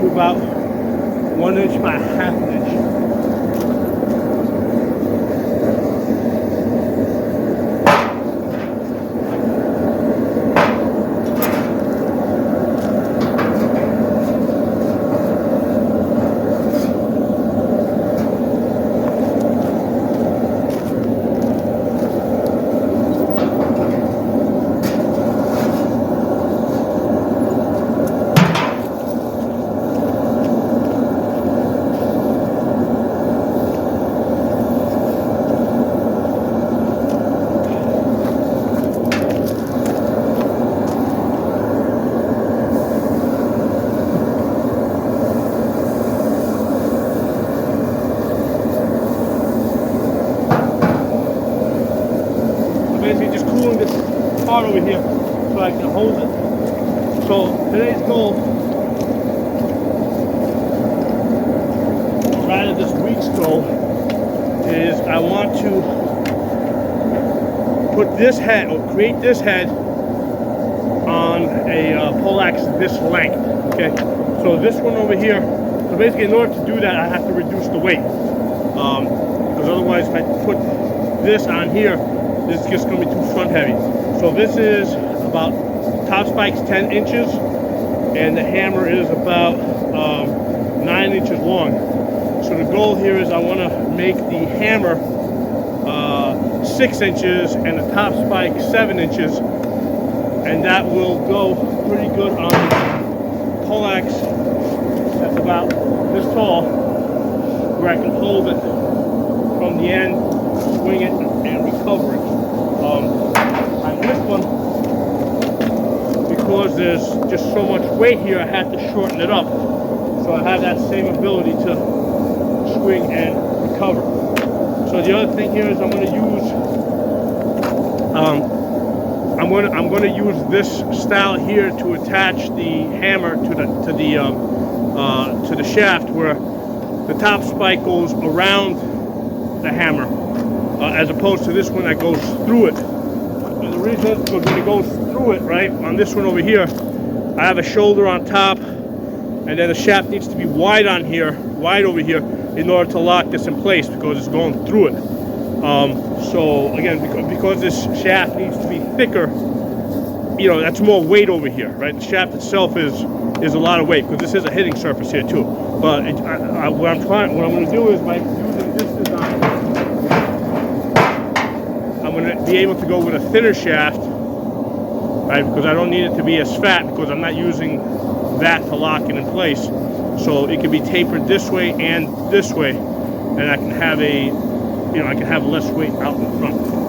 to about 1 inch by half an inch. Basically just cooling this part over here so I can hold it. So today's goal, or rather this week's goal, is I want to put this head, or create this head on a poleaxe this length, okay? So this one over here, so basically in order to do that I have to reduce the weight, because otherwise if I put this on here, this is just going to be too front heavy. So this is about, top spike's 10 inches and the hammer is about 9 inches long. So the goal here is I want to make the hammer 6 inches and the top spike 7 inches, and that will go pretty good on the poleaxe that's about this tall, where I can hold it from the end, swing it, and recover it. On this one, because there's just so much weight here, I had to shorten it up so I have that same ability to swing and recover. So the other thing here is I'm going to use this style here to attach the hammer to the shaft, where the top spike goes around the hammer, as opposed to this one that goes through it. And the reason is because when it goes through it, right, on this one over here, I have a shoulder on top, and then the shaft needs to be wide on here, wide over here, in order to lock this in place because it's going through it. So again, because this shaft needs to be thicker, you know, that's more weight over here, right? The shaft itself is a lot of weight, because this is a hitting surface here too. But what I'm going to do is, by using this design, I'm going to be able to go with a thinner shaft, right? Because I don't need it to be as fat, because I'm not using that to lock it in place. So it can be tapered this way and this way, and I can have I can have less weight out in front.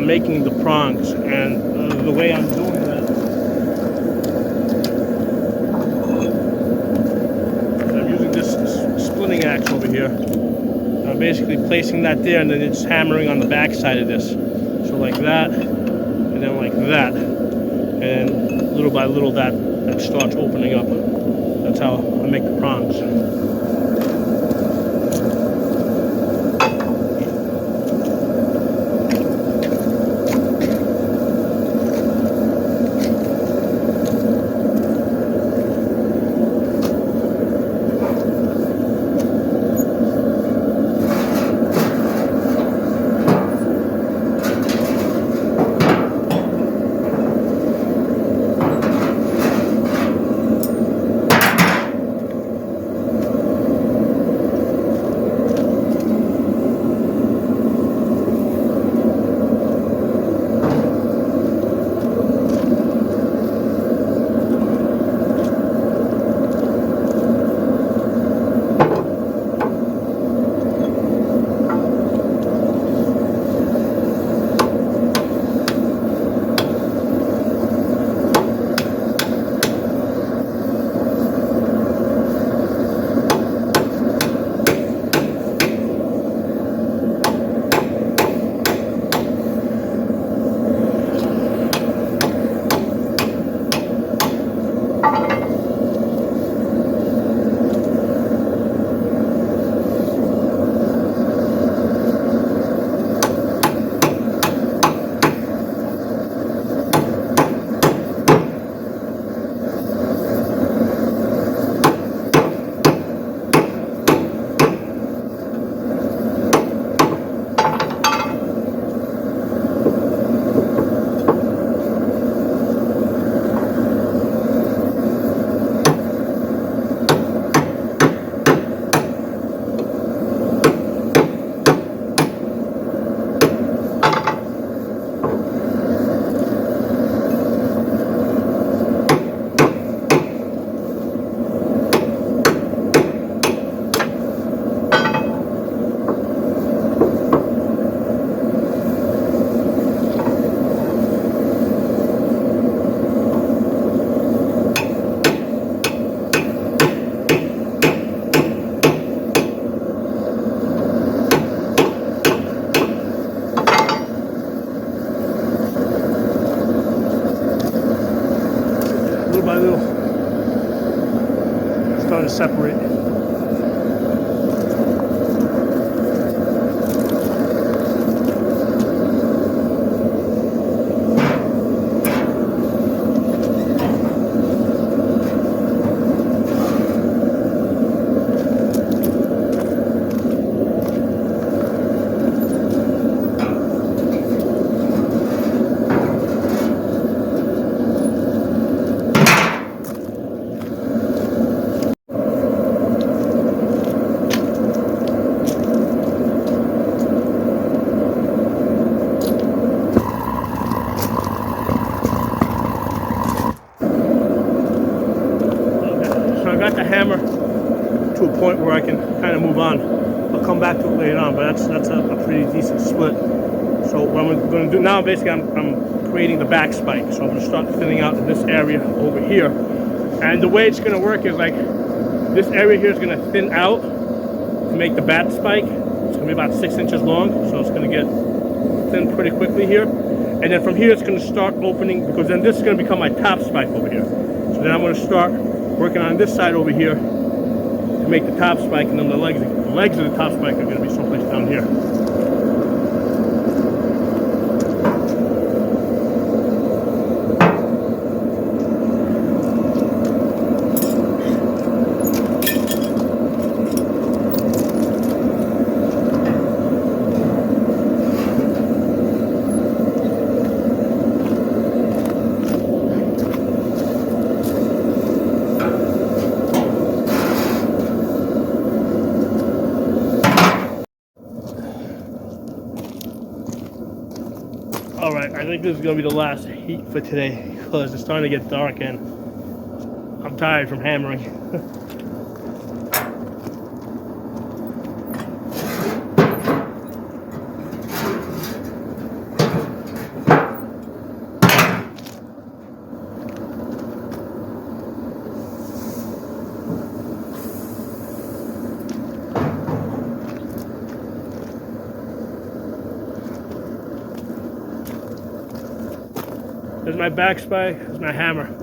I'm making the prongs, and the way I'm doing that, I'm using this splitting axe over here. I'm basically placing that there, and then it's hammering on the back side of this. So like that, and then like that, and little by little that starts opening up. That's how I make the prongs. Little by little, starting to separate. The hammer to a point where I can kind of move on. I'll come back to it later on, but that's a pretty decent split. So what I'm going to do now, basically, I'm creating the back spike. So I'm going to start thinning out in this area over here. And the way it's going to work is like this area here is going to thin out to make the back spike. It's going to be about 6 inches long, so it's going to get thin pretty quickly here. And then from here, it's going to start opening, because then this is going to become my top spike over here. So then I'm going to start working on this side over here to make the top spike, and then the legs of the top spike are going to be someplace down here. Alright, I think this is going to be the last heat for today because it's starting to get dark and I'm tired from hammering. There's my back spike, there's my hammer.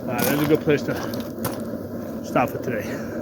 That's a good place to stop for today.